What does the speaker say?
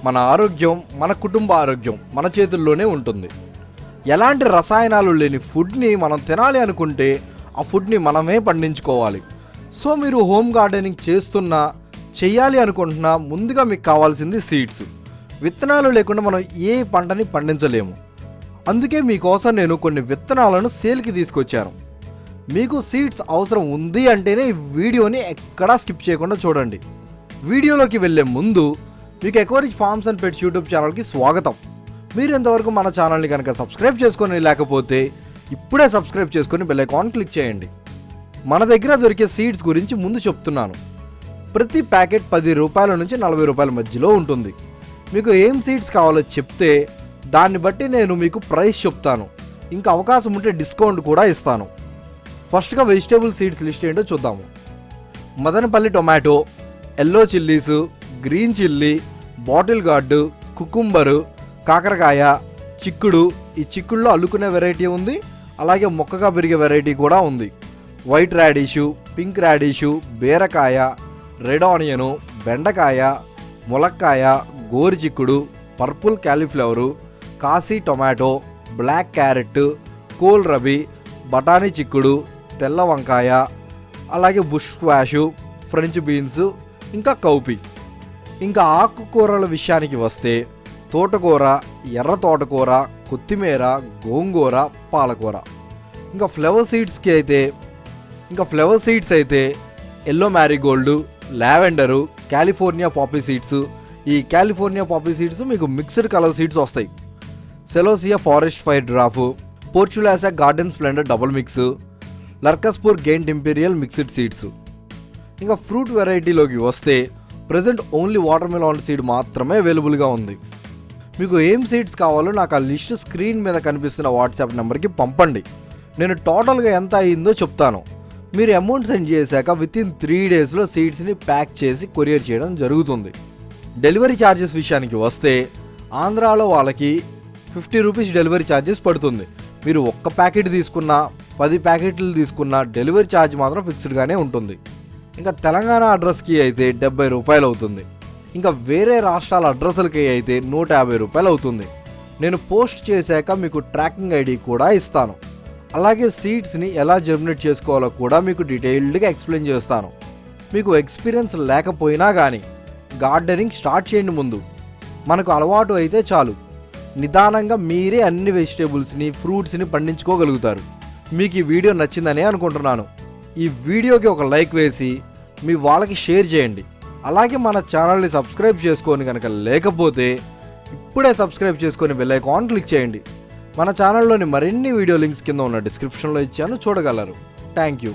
మన ఆరోగ్యం, మన కుటుంబ ఆరోగ్యం మన చేతుల్లోనే ఉంటుంది. ఎలాంటి రసాయనాలు లేని ఫుడ్ని మనం తినాలి అనుకుంటే ఆ ఫుడ్ని మనమే పండించుకోవాలి. సో మీరు హోమ్ గార్డెనింగ్ చెయ్యాలి అనుకుంటున్నా ముందుగా మీకు కావాల్సింది సీడ్స్. విత్తనాలు లేకుండా మనం ఏ పంటని పండించలేము. అందుకే మీకోసం నేను కొన్ని విత్తనాలను సేల్కి తీసుకొచ్చాను. మీకు సీడ్స్ అవసరం ఉంది అంటేనే ఈ వీడియోని ఎక్కడా స్కిప్ చేయకుండా చూడండి. వీడియోలోకి వెళ్ళే ముందు మీకు ఎకోరిచ్ ఫార్మ్స్ అండ్ పెట్స్ యూట్యూబ్ ఛానల్కి స్వాగతం. మీరు ఇంతవరకు మన ఛానల్ని కనుక సబ్స్క్రైబ్ చేసుకొని లేకపోతే ఇప్పుడే సబ్స్క్రైబ్ చేసుకొని బెల్ ఐకాన్ క్లిక్ చేయండి. మన దగ్గర దొరికే సీడ్స్ గురించి ముందు చెప్తున్నాను. ప్రతి ప్యాకెట్ 10 రూపాయల నుంచి 40 రూపాయల మధ్యలో ఉంటుంది. మీకు ఏం సీడ్స్ కావాలో చెప్తే దాన్ని బట్టి నేను మీకు ప్రైస్ చెప్తాను. ఇంకా అవకాశం ఉంటే డిస్కౌంట్ కూడా ఇస్తాను. ఫస్ట్గా వెజిటేబుల్ సీడ్స్ లిస్ట్ ఏంటో చూద్దాము. Madanapalle tomato, yellow chillies, green chilli, bottle gourd, cucumber, కాకరకాయ, చిక్కుడు. ఈ చిక్కుడులో అల్లుకునే వెరైటీ ఉంది, అలాగే మొక్కగా పెరిగే వెరైటీ కూడా ఉంది. వైట్ రాడిషు, పింక్ రాడిషు, బీరకాయ, రెడ్ ఆనియను, బెండకాయ, ములక్కాయ, గోరు చిక్కుడు, purple cauliflower, Kashi tomato, black carrot, kohlrabi, బఠానీ చిక్కుడు, తెల్ల వంకాయ, అలాగే బుష్ స్క్వాషు, ఫ్రెంచ్ బీన్స్, ఇంకా కౌపీ. ఇంకా ఆకుకూరల విషయానికి వస్తే తోటకూర, ఎర్ర తోటకూర, కొత్తిమీర, గోంగూర, పాలకూర. ఇంకా ఫ్లవర్ సీడ్స్ అయితే yellow marigold, lavender, California poppy seeds. ఈ కాలిఫోర్నియా పాపీ సీడ్స్ మీకు మిక్స్డ్ కలర్ సీడ్స్ వస్తాయి. Celosia forest fire dwarf, portulaca garden splendour double mix, larkspur giant imperial mixed seeds. ఇంకా ఫ్రూట్ వెరైటీలోకి వస్తే present only water melon seed మాత్రమే అవైలబుల్గా ఉంది. మీకు ఏం సీడ్స్ కావాలో నాకు ఆ లిస్ట్ స్క్రీన్ మీద కనిపిస్తున్న వాట్సాప్ నెంబర్కి పంపండి. నేను టోటల్గా ఎంత అయ్యిందో చెప్తాను. మీరు అమౌంట్ సెండ్ చేశాక వితిన్ 3 డేస్లో సీడ్స్ని ప్యాక్ చేసి కొరియర్ చేయడం జరుగుతుంది. డెలివరీ ఛార్జెస్ విషయానికి వస్తే ఆంధ్రాలో వాళ్ళకి 50 రూపీస్ డెలివరీ ఛార్జెస్ పడుతుంది. మీరు ఒక్క ప్యాకెట్ తీసుకున్నా 10 ప్యాకెట్లు తీసుకున్నా డెలివరీ ఛార్జ్ మాత్రం ఫిక్స్డ్గానే ఉంటుంది. ఇంకా తెలంగాణ అడ్రస్కి అయితే 70 రూపాయలు అవుతుంది. ఇంకా వేరే రాష్ట్రాల అడ్రస్లకి అయితే 150 రూపాయలు అవుతుంది. నేను పోస్ట్ చేశాక మీకు ట్రాకింగ్ ఐడి కూడా ఇస్తాను. అలాగే సీడ్స్ని ఎలా జర్మినేట్ చేసుకోవాలో కూడా మీకు డీటెయిల్డ్గా ఎక్స్ప్లెయిన్ చేస్తాను. మీకు ఎక్స్పీరియన్స్ లేకపోయినా కానీ గార్డెనింగ్ స్టార్ట్ చేయండి. ముందు మనకు అలవాటు అయితే చాలు, నిదానంగా మీరే అన్ని వెజిటేబుల్స్ని, ఫ్రూట్స్ని పండించుకోగలుగుతారు. మీకు ఈ వీడియో నచ్చిందనే అనుకుంటున్నాను. ఈ వీడియోకి ఒక లైక్ వేసి మీ వాళ్ళకి షేర్ చేయండి. అలాగే మన ఛానల్ని సబ్స్క్రైబ్ చేసుకొని కనుక లేకపోతే ఇప్పుడే సబ్స్క్రైబ్ చేసుకొని బెల్ ఐకాన్ క్లిక్ చేయండి. మన ఛానల్లోని మరిన్ని వీడియో లింక్స్ కింద ఉన్న డిస్క్రిప్షన్లో ఇచ్చాను, చూడగలరు. Thank you.